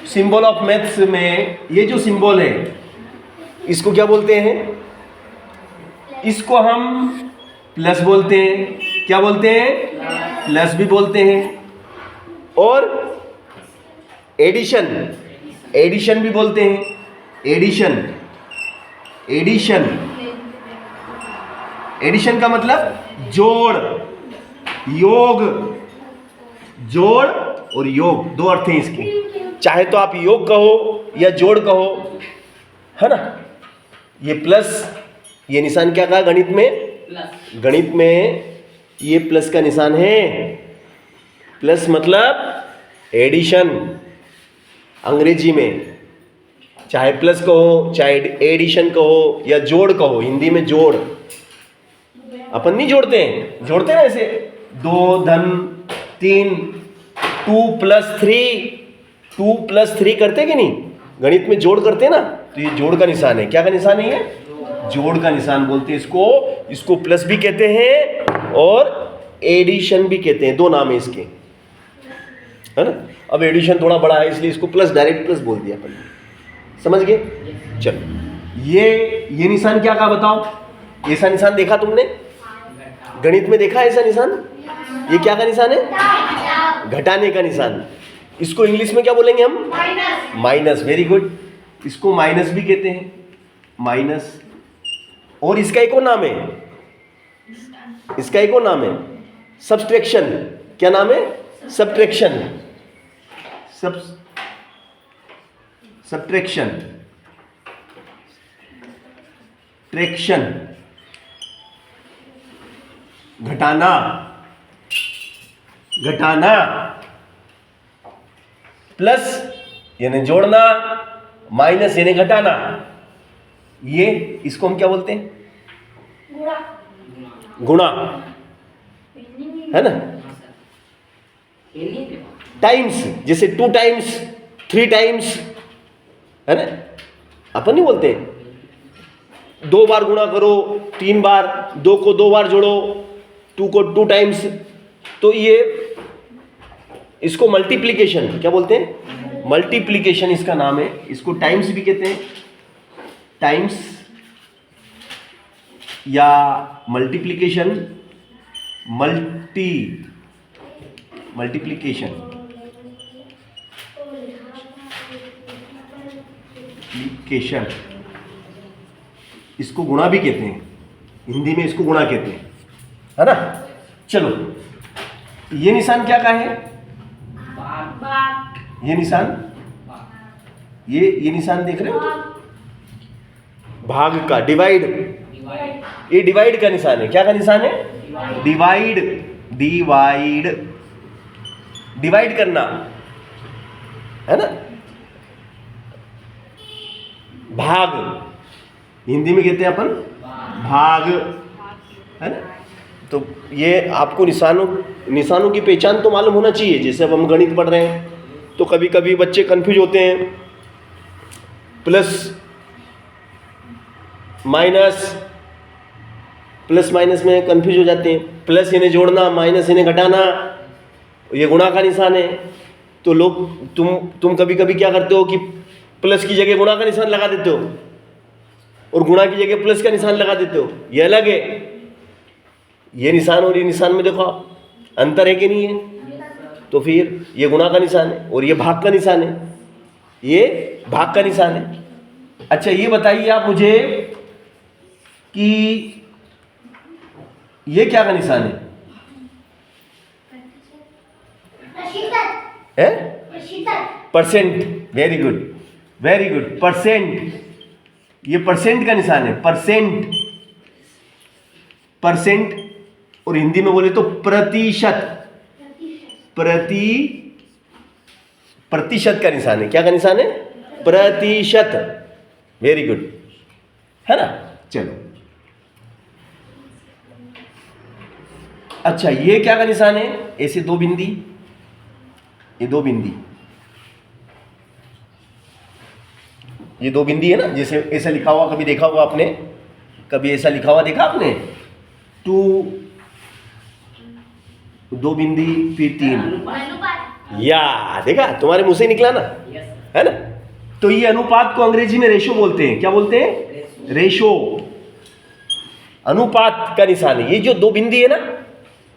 Symbol of maths में ये जो सिंबल है इसको क्या बोलते हैं? इसको हम प्लस बोलते हैं। क्या बोलते हैं? प्लस भी बोलते हैं। और एडिशन, एडिशन भी बोलते हैं। एडिशन, एडिशन, एडिशन का मतलब जोड़, योग, जोड़ और योग, दो अर्थ हैं इसके। चाहे तो आप योग कहो या जोड़ कहो, है ना। ये प्लस, ये निशान क्या कहा गणित में? गणित में ये प्लस का निशान है। प्लस मतलब एडिशन अंग्रेजी में। चाहे प्लस कहो, चाहे एडिशन कहो या जोड़ कहो, हिंदी में जोड़। अपन नहीं जोड़ते हैं, जोड़ते हैं ना ऐसे 2 धन 3, 2 + 3, 2 + 3 करते कि नहीं? गणित में जोड़ करते हैं ना, तो ये जोड़ का निशान है। क्या का निशान है ये? जोड़ का निशान बोलते हैं इसको। इसको प्लस भी कहते हैं और एडिशन भी कहते हैं, दो नाम है इसके, है ना। अब एडिशन थोड़ा बड़ा है इसलिए इसको प्लस, डायरेक्ट प्लस बोल दिया अपन। समझ गए? चलो, ये निशान क्या का बताओ? ऐसा निशान देखा तुमने गणित में? देखा ऐसा निशान? ये क्या का निशान है? घटाने का निशान। इसको इंग्लिश में क्या बोलेंगे हम? माइनस। Very good. इसको माइनस भी कहते हैं, माइनस। और इसका एक और नाम है, इसका एक और नाम है सब्सट्रैक्शन। क्या नाम है? सब्ट्रैक्शन, सब्ट्रैक्शन, ट्रैक्शन, घटाना, घटाना। प्लस यानी जोड़ना, माइनस यानी घटाना। ये इसको हम क्या बोलते हैं? गुणा, है ना। टाइम्स, जैसे 2 टाइम्स 3 टाइम्स, है ना। अपन नहीं बोलते 2 बार गुणा करो, 3 बार, 2 को 2 बार जोड़ो, 2 को 2 टाइम्स। तो ये इसको मल्टीप्लिकेशन क्या बोलते हैं? मल्टीप्लिकेशन इसका नाम है। इसको टाइम्स भी कहते हैं, टाइम्स या मल्टीप्लिकेशन, मल्टीप्लिकेशन, इसको गुणा भी कहते हैं, हिंदी में इसको गुणा कहते हैं, है ना। चलो, ये निशान क्या का है? ये निशान, ये निशान देख रहे हो? भाग का, डिवाइड। ये डिवाइड का निशान है। क्या का निशान है? डिवाइड, डिवाइड, डिवाइड करना, है ना। भाग हिंदी में कहते हैं अपन भाग, है ना। तो ये आपको निशानों की पहचान तो मालूम होना चाहिए। जैसे अब हम गणित पढ़ रहे हैं तो कभी कभी बच्चे कंफ्यूज होते हैं, प्लस माइनस, प्लस माइनस में कंफ्यूज हो जाते हैं। प्लस इन्हें जोड़ना, माइनस इन्हें घटाना, ये गुणा का निशान है। तो लोग तुम कभी कभी क्या करते हो कि प्लस की जगह गुणा का निशान लगा देते हो और गुणा की जगह प्लस का निशान लगा देते हो। ये अलग है। ये निशान और ये निशान में देखो अंतर है कि नहीं है? तो फिर ये गुणा का निशान है और ये भाग का निशान है, ये भाग का निशान है। अच्छा, ये बताइए आप मुझे कि ये क्या का निशान है? Percent. Very good, very good. Percent, ये परसेंट का निशान है, परसेंट, परसेंट। और हिंदी में बोले तो प्रतिशत, प्रतिशत का निशान है। क्या का निशान है? प्रतिशत। वेरी गुड, है ना। चलो, अच्छा, ये क्या का निशान है? ऐसे 2 बिंदी, ये 2 बिंदी, ये 2 बिंदी है ना। जैसे ऐसा लिखा हुआ कभी देखा होगा आपने? कभी ऐसा लिखा हुआ देखा आपने? 2 बिंदी फिर 3, या देखा? तुम्हारे मुंह से ही निकला ना, है ना। तो ये अनुपात को अंग्रेजी में रेशो बोलते हैं। क्या बोलते हैं? रेशो। अनुपात का निशान है। ये जो दो बिंदी है ना,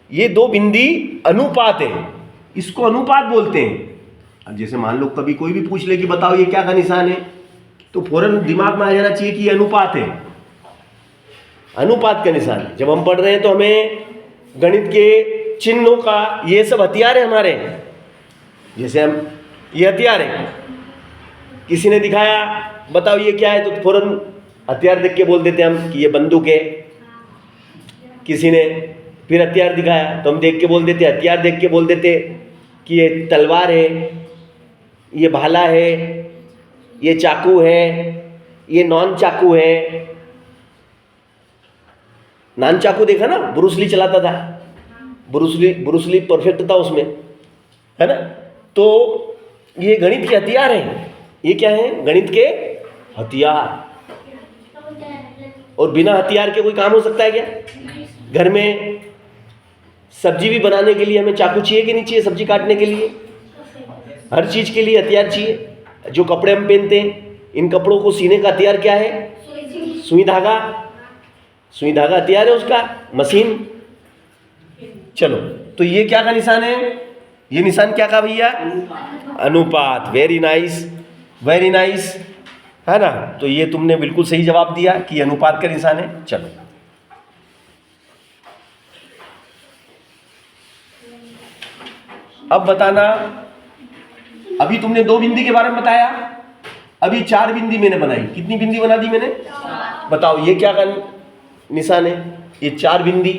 ये दो बिंदी अनुपात है, इसको अनुपात बोलते हैं। अब जैसे मान लो कभी कोई भी पूछ ले कि बताओ ये क्या का निशान है, तो फौरन दिमाग में आ जाना चाहिए कि ये अनुपात है, अनुपात का निशान है। जब हम पढ़ रहे हैं तो हमें गणित के चिन्हों का, ये सब हथियार है हमारे। जैसे हम ये हथियार है, किसी ने दिखाया बताओ ये क्या है, तो फौरन हथियार देख के बोल देते हम कि ये बंदूक है। किसी ने फिर हथियार दिखाया तो हम देख के बोल देते, हथियार देख के बोल देते कि ये तलवार है, ये भाला है, ये चाकू है, ये नॉन चाकू है। नॉन चाकू देखा ना, ब्रूस ली चलाता था, ब्रूस ली परफेक्ट था उसमें, है ना। तो ये गणित के हथियार हैं। ये क्या है? गणित के हथियार। और बिना हथियार के कोई काम हो सकता है क्या? घर में सब्जी भी बनाने के लिए हमें चाकू चाहिए कि नहीं चाहिए? सब्जी काटने के लिए, हर चीज के लिए हथियार चाहिए। जो कपड़े हम पहनते हैं, इन कपड़ों को सीने का हथियार क्या है? सुई धागा। सुई धागा हथियार है उसका, मशीन। चलो, तो ये क्या का निशान है? ये निशान क्या का भैया? अनुपात। वेरी नाइस, वेरी नाइस, है ना। तो ये तुमने बिल्कुल सही जवाब दिया कि अनुपात का निशान है। चलो, अब बताना, अभी तुमने दो बिंदी के बारे में बताया, अभी चार बिंदी मैंने बनाई। कितनी बिंदी बना दी मैंने? बताओ ये क्या का निशान है? ये चार बिंदी।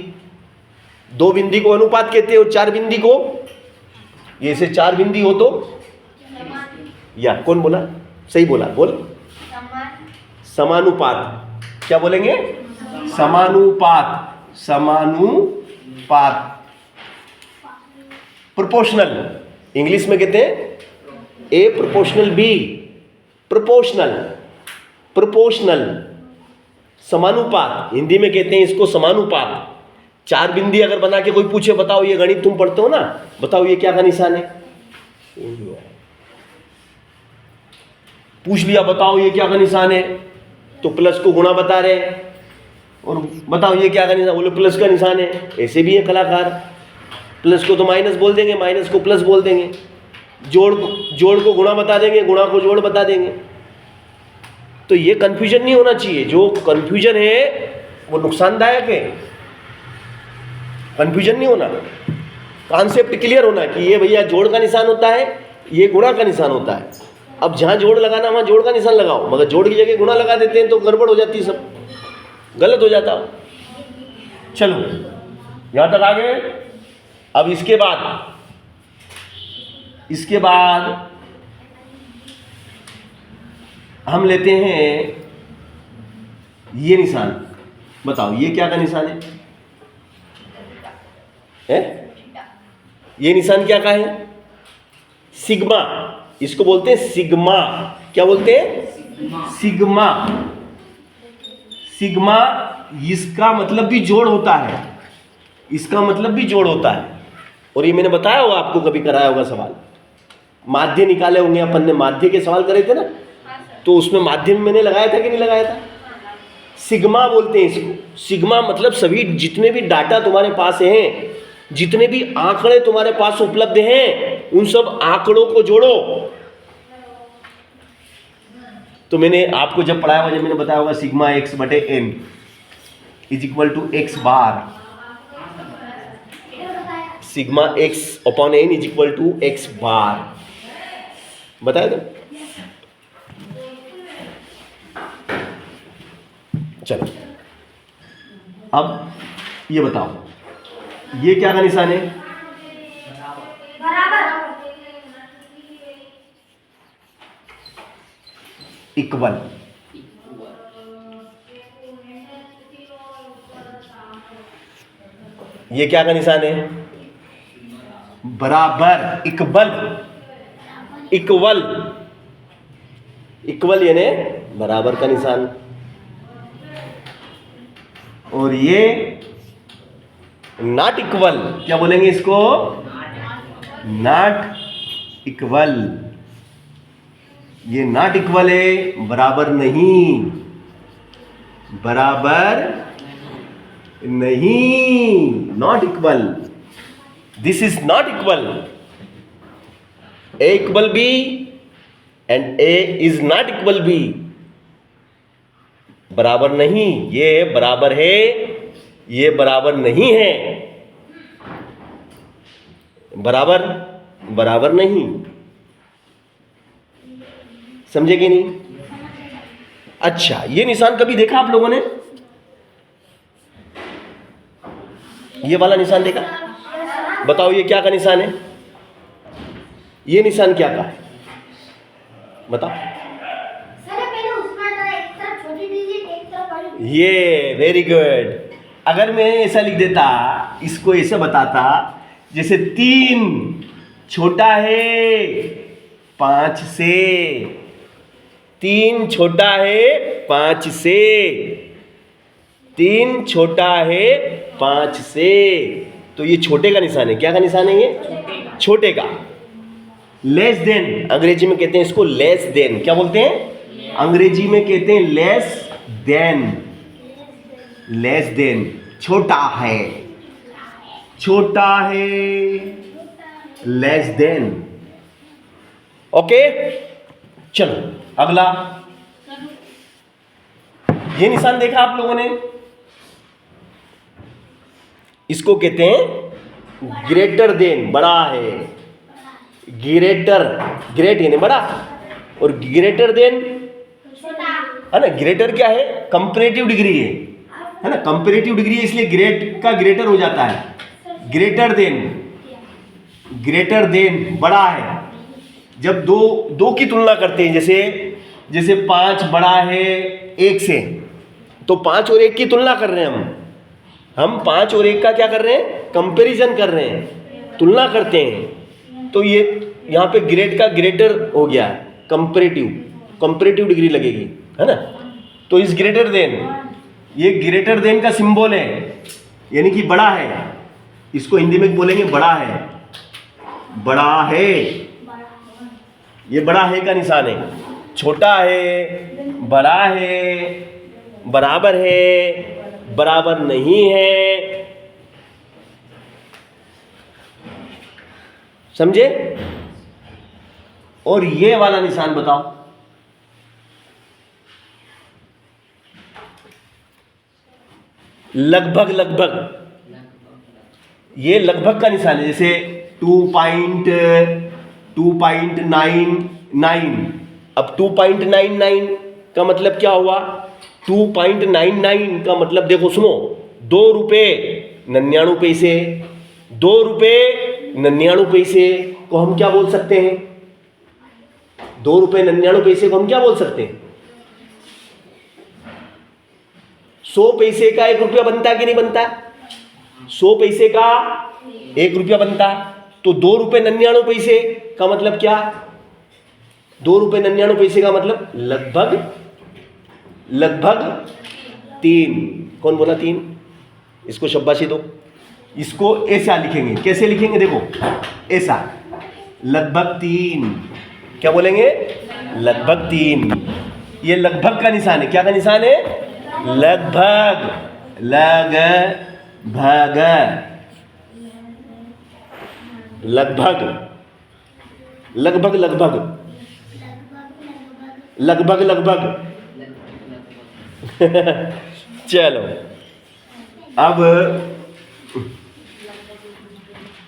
दो बिंदी को अनुपात कहते हैं और चार बिंदी को, ये से चार बिंदी हो तो, या कौन बोला? सही बोला, बोल। समानुपात। क्या बोलेंगे? समानुपात। समानुपात। प्रोपोर्शनल, इंग्लिश में कहते हैं A proportional B. Proportional, proportional, समानुपात, हिंदी में कहते हैं इसको समानुपात। चार बिंदी अगर बना के कोई पूछे बताओ ये गणित तुम पढ़ते हो ना, बताओ ये क्या का निशान है? पूछ लिया बताओ ये क्या का निशान है, तो प्लस को गुणा बता रहे हैं, और बताओ ये क्या का निशान, बोले प्लस का निशान है। ऐसे भी है कलाकार, प्लस को तो माइनस बोल देंगे, माइनस को प्लस बोल देंगे, जोड़ को गुणा बता देंगे, गुणा को जोड़ बता देंगे। तो ये कंफ्यूजन नहीं होना चाहिए। जो कंफ्यूजन है वो नुकसानदायक है। कंफ्यूजन नहीं होना, कॉन्सेप्ट क्लियर होना कि ये भैया जोड़ का निशान होता है, ये गुणा का निशान होता है। अब जहां जोड़ लगाना वहां जोड़ का निशान लगाओ, मगर जोड़ की जगह गुणा लगा देते हैं तो गड़बड़ हो जाती है, सब गलत हो जाता। चलो यहां तक आ गए। अब इसके बाद हम लेते हैं ये निशान। बताओ ये क्या का निशान है? ये निशान क्या का है? सिग्मा। इसको बोलते हैं सिग्मा। क्या बोलते हैं? सिग्मा। सिग्मा, इसका मतलब भी जोड़ होता है, इसका मतलब भी जोड़ होता है। और ये मैंने बताया होगा आपको, कभी कराया होगा सवाल, माध्य निकाले होंगे अपन ने, माध्य के सवाल करे थे ना, तो उसमें माध्य में मैंने लगाया था कि नहीं लगाया था? सिग्मा बोलते हैं इसको। सिग्मा मतलब सभी जितने भी डाटा तुम्हारे पास हैं, जितने भी आंकड़े तुम्हारे पास उपलब्ध हैं, उन सब आंकड़ों को जोड़ो। तो मैंने आपको जब पढ़ाया हुआ, जब मैंने बताया होगा सिग्मा एक्स बटे N is equal to X bar, sigma X upon N is equal to X bar, बताया था। चलो अब ये बताओ ये क्या का निशान है? इक्वल। ये क्या का निशान है? बराबर। इक्वल, इक्वल, इक्वल यानी बराबर का निशान। और ये नॉट इक्वल, क्या बोलेंगे इसको? Not equal. ये नॉट इक्वल है, बराबर नहीं, बराबर नहीं, not equal, this is not equal. A equal B and A is not equal B, बराबर नहीं, ये बराबर है, ये बराबर नहीं है, बराबर बराबर नहीं, समझे कि नहीं? अच्छा, ये निशान कभी देखा आप लोगों ने? ये वाला निशान देखा? बताओ ये क्या का निशान है? ये निशान क्या का है? बताओ। ये वेरी गुड। अगर मैं ऐसा लिख देता, इसको ऐसे बताता, जैसे 3 छोटा है 5 से, 3 छोटा है 5 से, 3 छोटा है 5 से, तो ये छोटे का निशान है। क्या का निशान है ये? छोटे का। लेस देन, अंग्रेजी में कहते हैं इसको लेस देन। क्या बोलते हैं? अंग्रेजी में कहते हैं लेस देन, लेस देन, छोटा है, छोटा है, लेस देन। ओके, चलो अगला। ये निशान देखा आप लोगों ने? इसको कहते हैं ग्रेटर देन, बड़ा है, ग्रेटर, ग्रेट यानी बड़ा, और ग्रेटर देन है ना। ग्रेटर क्या है? कंपैरेटिव डिग्री है ना, कंपैरेटिव डिग्री है, इसलिए ग्रेट का ग्रेटर हो जाता है। ग्रेटर देन, ग्रेटर देन बड़ा है। जब दो की तुलना करते हैं, जैसे 5 बड़ा है 1 से, तो 5 और 1 की तुलना कर रहे हैं हम 5 और 1 का क्या कर रहे हैं? कंपैरिजन कर रहे हैं, तुलना करते हैं। तो ये यहाँ पे ग्रेट का ग्रेटर हो गया, कंपैरेटिव डिग्री लगेगी, है ना। तो इस ग्रेटर देन, ये ग्रेटर देन का सिंबल है, यानी कि बड़ा है। इसको हिंदी में बोलेंगे बड़ा है, बड़ा है, ये बड़ा है का निशान है। छोटा है, बड़ा है, बराबर है, बराबर नहीं है, समझे? और ये वाला निशान बताओ। लगभग, लगभग, ये लगभग का निशान है। जैसे 2.99, अब 2.99 का मतलब क्या हुआ? 2.99 का मतलब देखो, सुनो, 2 रुपये 99 पैसे, 2 रुपये 99 पैसे को हम क्या बोल सकते हैं? 2 रुपये 99 पैसे को हम क्या बोल सकते हैं? 100 पैसे का 1 रुपया बनता कि नहीं बनता? 100 पैसे का 1 रुपया बनता, तो 2 रुपये 99 पैसे का मतलब क्या? 2 रुपये 99 पैसे का मतलब लगभग, लगभग 3। कौन बोला 3? इसको शाबाशी दो। इसको ऐसा लिखेंगे, कैसे लिखेंगे? देखो ऐसा, लगभग 3। क्या बोलेंगे? लगभग 3। ये लगभग का निशान है। क्या का निशान है? लगभग, लगभग, लगभग, लगभग, लगभग, लगभग, लगभग। चलो अब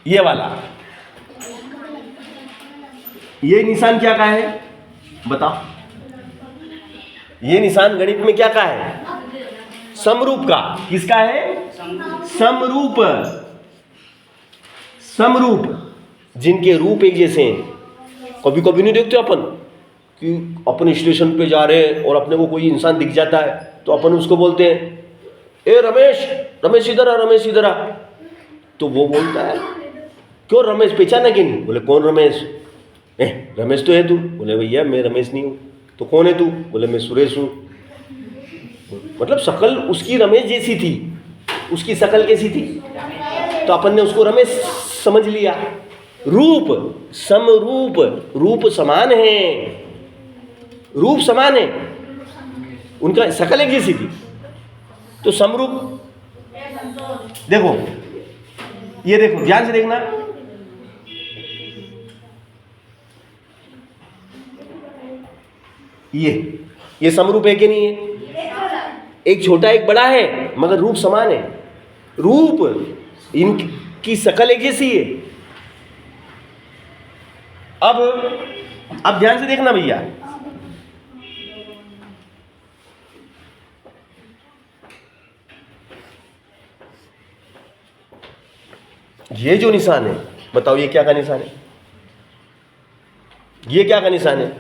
ये वाला, ये निशान क्या का है? बताओ। ये निशान गणित में क्या का है? समरूप का। किसका है? समरूप, समरूप, जिनके रूप एक जैसे हैं। कभी कभी नहीं देखते अपन कि अपन स्टेशन पे जा रहे हैं और अपने को कोई इंसान दिख जाता है, तो अपन उसको बोलते हैं, ए रमेश, रमेश इधर आ, रमेश इधर आ। तो वो बोलता है, क्यों रमेश, पहचाना कि नहीं? बोले कौन रमेश? रमेश तो है तू। बोले भैया मैं रमेश नहीं हूँ। तो कौन है तू? बोले मैं सुरेश हूँ। मतलब शक्ल उसकी रमेश जैसी थी, उसकी शक्ल कैसी थी? तो अपन ने उसको रमेश समझ लिया। रूप, समरूप, रूप समान है, रूप समान है, उनका शकल एक जैसी थी, तो समरूप। देखो, ये देखो, ध्यान से देखना, ये समरूप है कि नहीं है? एक छोटा एक बड़ा है, मगर रूप समान है, रूप इनकी शकल एक जैसी है। अब ध्यान से देखना भैया, ये जो निशान है, बताओ ये क्या का निशान है? ये क्या का निशान है?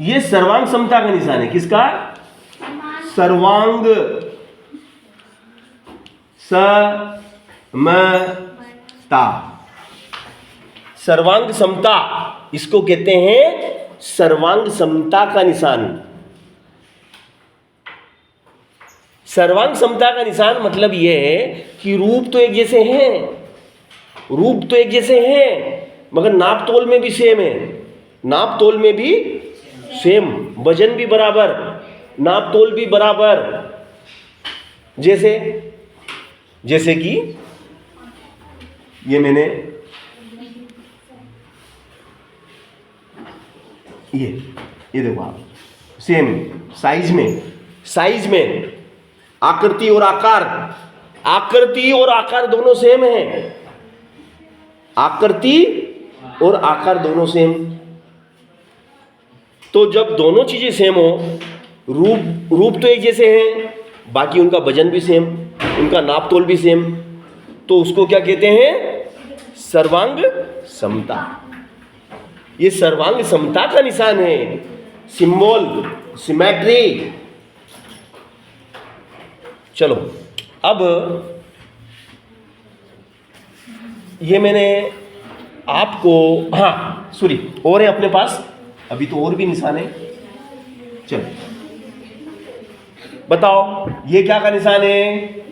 ये सर्वांग समता का निशान है। किसका? सर्वांग समता, सर्वांग समता, इसको कहते हैं सर्वांग समता का निशान। सर्वांग समता का निशान मतलब यह है कि रूप तो एक जैसे हैं, रूप तो एक जैसे हैं, मगर नाप तोल में भी सेम है, नाप तोल में भी सेम, वजन भी बराबर, नाप तोल भी बराबर। जैसे कि ये मैंने ये देखो आप, सेम साइज में आकृति और आकार दोनों सेम है, आकृति और आकार दोनों सेम। तो जब दोनों चीजें सेम हो, रूप तो एक जैसे हैं, बाकी उनका वजन भी सेम, उनका नाप तोल भी सेम, तो उसको क्या कहते हैं? सर्वांग समता। ये सर्वांग समता का निशान है, सिंबल, सिमेट्री। चलो, अब ये मैंने आपको, हाँ सॉरी, और है अपने पास, अभी तो और भी निशान है। चलो बताओ, ये क्या का निशान है?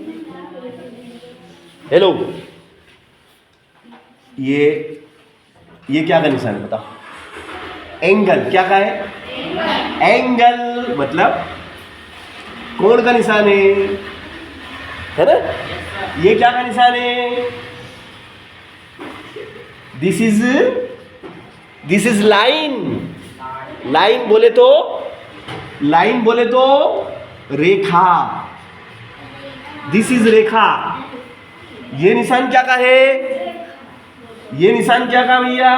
हेलो, ये क्या का निशान है? बताओ। एंगल, क्या का है? एंगल मतलब कोण का निशान है ना? ये क्या का निशान है? This is line. लाइन बोले तो रेखा, दिस इज रेखा। ये निशान क्या का है? ये निशान क्या का भैया?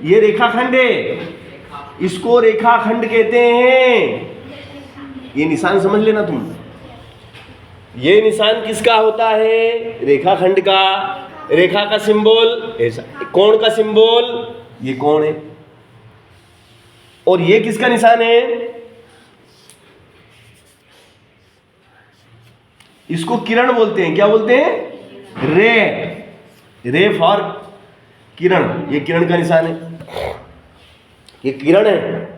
ये रेखाखंड है, इसको रेखाखंड कहते हैं। ये निशान समझ लेना तुम। ये निशान किसका होता है? रेखाखंड का। रेखा का सिंबल ऐसा, कोण का सिंबल ये कोण है। और ये किसका निशान है? इसको किरण बोलते हैं। क्या बोलते हैं? रे फॉर किरण। ये किरण का निशान है, ये किरण है।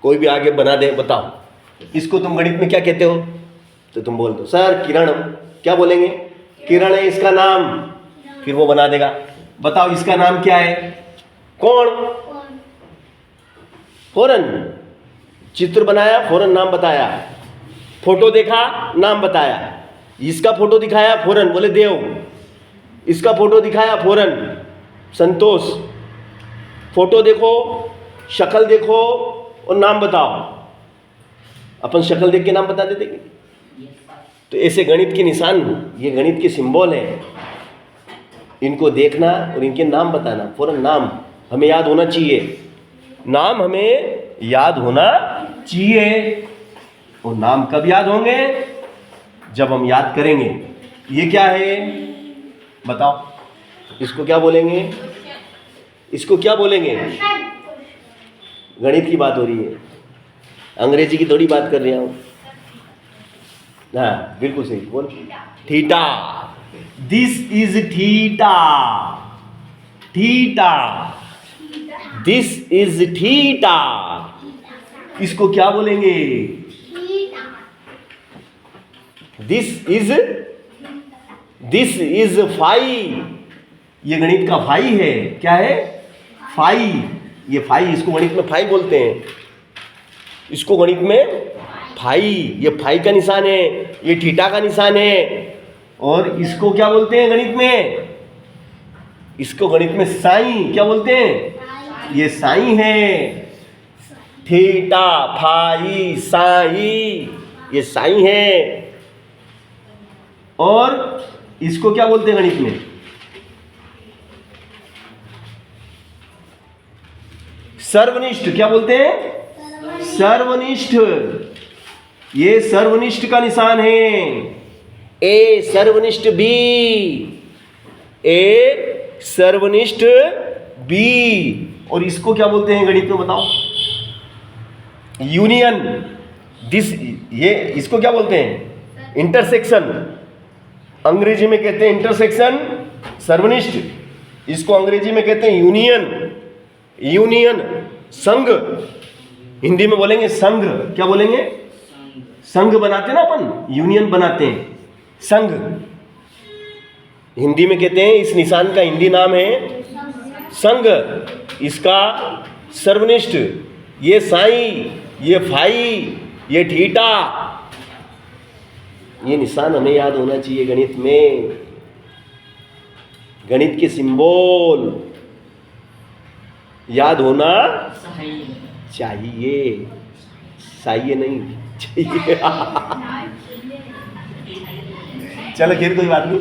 कोई भी आगे बना दे, बताओ इसको तुम गणित में क्या कहते हो? तो तुम बोल दो सर किरण। क्या बोलेंगे? किरण है इसका नाम, फिर वो बना देगा। बताओ इसका नाम क्या है? कौन? फौरन चित्र बनाया, फौरन नाम बताया। फोटो देखा, नाम बताया। इसका फोटो दिखाया, फौरन बोले देव। इसका फोटो दिखाया, फौरन संतोष। फोटो देखो, शक्ल देखो और नाम बताओ। अपन शक्ल देख के नाम बता देते कि? तो ऐसे गणित के निशान, ये गणित के सिंबल है, इनको देखना और इनके नाम बताना। फौरन नाम हमें याद होना चाहिए, नाम हमें याद होना चाहिए। और नाम कब याद होंगे? जब हम याद करेंगे। ये क्या है बताओ? इसको क्या बोलेंगे? इसको क्या बोलेंगे? गणित की बात हो रही है, अंग्रेजी की थोड़ी बात कर रहा हूं। हाँ बिल्कुल सही बोल। Theta. This is theta. Theta, this is theta. इसको क्या बोलेंगे? This is phi. ये गणित का फाई है। क्या है? फाई, ये फाई, इसको गणित में फाई बोलते हैं, इसको गणित में फाई, ये फाई का निशान है, ये थीटा का निशान है। और इसको क्या बोलते हैं गणित में? इसको गणित में साइन क्या बोलते हैं? ये साइन है, थीटा फाई साई, ये साइन है। और इसको क्या बोलते हैं गणित में? सर्वनिष्ठ, क्या बोलते हैं? सर्वनिष्ठ, ये सर्वनिष्ठ का निशान है। ए सर्वनिष्ठ बी, ए सर्वनिष्ठ बी। और इसको क्या बोलते हैं गणित में बताओ? यूनियन, दिस, ये इसको क्या बोलते हैं? इंटरसेक्शन, अंग्रेजी में कहते हैं इंटरसेक्शन सर्वनिष्ठ, इसको अंग्रेजी में कहते हैं यूनियन। यूनियन संघ, हिंदी में बोलेंगे संघ, क्या बोलेंगे? संघ बनाते ना अपन, यूनियन बनाते हैं, संघ हिंदी में कहते हैं। इस निशान का हिंदी नाम है संघ, इसका सर्वनिष्ठ, ये साई, ये फाई, ये थीटा, ये निशान हमें याद होना चाहिए गणित में। गणित के सिंबल याद होना चाहिए, चाहिए नहीं चाहिए। चलो खैर कोई बात नहीं,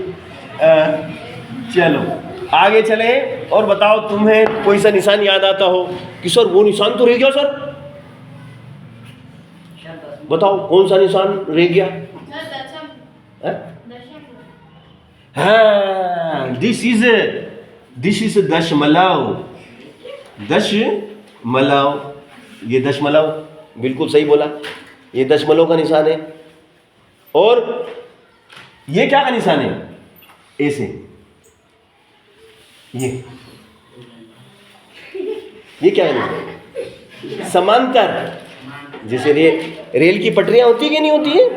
चलो आगे चले। और बताओ तुम्हें कोई सा निशान याद आता हो कि सर वो निशान तो रह गया सर, बताओ कौन सा निशान रह गया? हाँ, दिस इज दशमलव, दशमलव, ये दशमलव, बिल्कुल सही बोला, ये दशमलव का निशान है। और ये क्या का निशान है? ऐसे, ये क्या है? समांतर, जैसे रेल की पटरियां होती है कि नहीं होती है,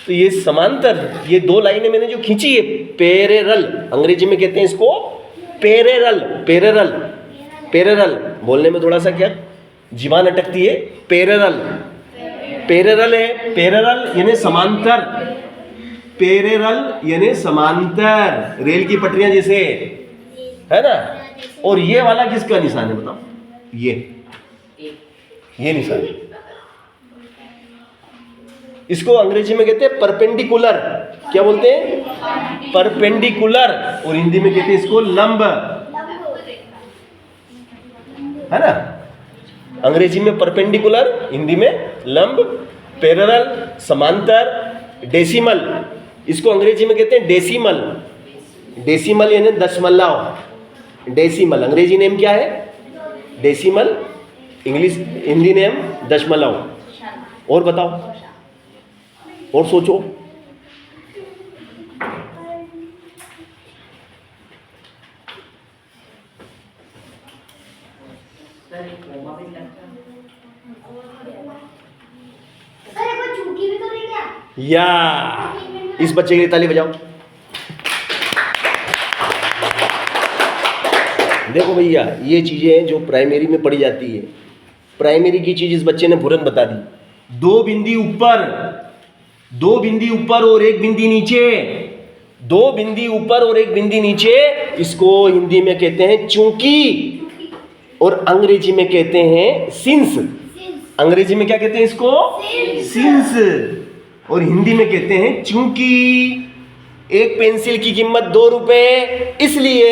तो ये समांतर, ये दो लाइनें मैंने जो खींची है, पैरेलल, अंग्रेजी में कहते हैं इसको पैरेलल। पैरेलल, पैरेलल बोलने में थोड़ा सा क्या जीवान अटकती है, पैरेलल, पैरेलल है, पैरेलल यानी समांतर, पैरेलल यानी समांतर, रेल की पटरियां जैसे, है ना। और ये वाला किसका निशान है बताओ? ये निशान, इसको अंग्रेजी में कहते हैं परपेंडिकुलर, क्या बोलते हैं? परपेंडिकुलर। और हिंदी में कहते हैं इसको लंब, है ना। अंग्रेजी में परपेंडिकुलर, हिंदी में लंब, पैरेलल समांतर, डेसिमल, इसको अंग्रेजी में कहते हैं डेसिमल। डेसिमल यानी दशमलव, डेसिमल अंग्रेजी नेम क्या है? डेसिमल, इंग्लिश हिंदी नेम दशमलव। और बताओ, और सोचो। या इस बच्चे के लिए ताली बजाओ। देखो भैया, ये चीजें जो प्राइमरी में पढ़ी जाती है, प्राइमरी की चीज इस बच्चे ने फौरन बता दी। दो बिंदी ऊपर, दो बिंदी ऊपर और एक बिंदी नीचे, दो बिंदी ऊपर और एक बिंदी नीचे, इसको हिंदी में कहते हैं चूंकि, और अंग्रेजी में कहते हैं सिंस। अंग्रेजी में क्या कहते हैं इसको? सिंस। और हिंदी में कहते हैं चूंकि। एक पेंसिल की कीमत 2 रुपए, इसलिए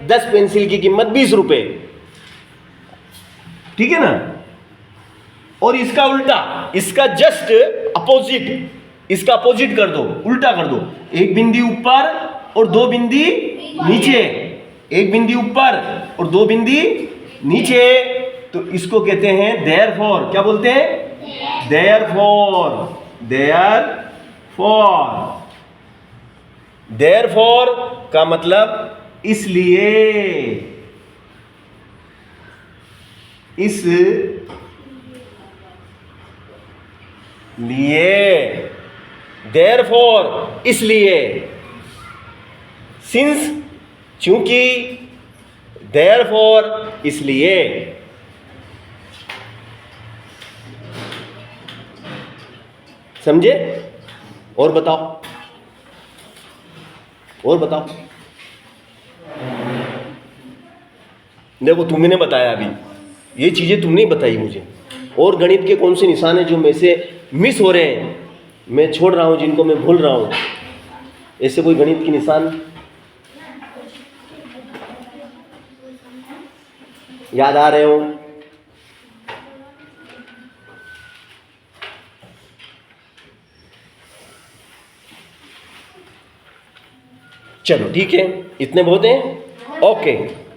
10 पेंसिल की कीमत 20 रुपए, ठीक है ना। और इसका उल्टा, इसका जस्ट अपोजिट, इसका अपोजिट कर दो, उल्टा कर दो। एक बिंदी ऊपर और 2 बिंदी नीचे, एक बिंदी ऊपर और 2 बिंदी नीचे, तो इसको कहते हैं देयरफॉर। क्या बोलते हैं? Therefore, therefore. देयरफॉर का मतलब इसलिए, इस लिए, देयरफॉर इसलिए, सिंस चूंकि, देयरफॉर इसलिए। समझे? और बताओ, और बताओ। देखो तुमने बताया अभी, ये चीजें तुमने ही बताई मुझे। और गणित के कौन से निशान हैं जो में से मिस हो रहे हैं, मैं छोड़ रहा हूं, जिनको मैं भूल रहा हूं? ऐसे कोई गणित के निशान याद आ रहे हो? चलो ठीक है, इतने बहुत हैं। ओके।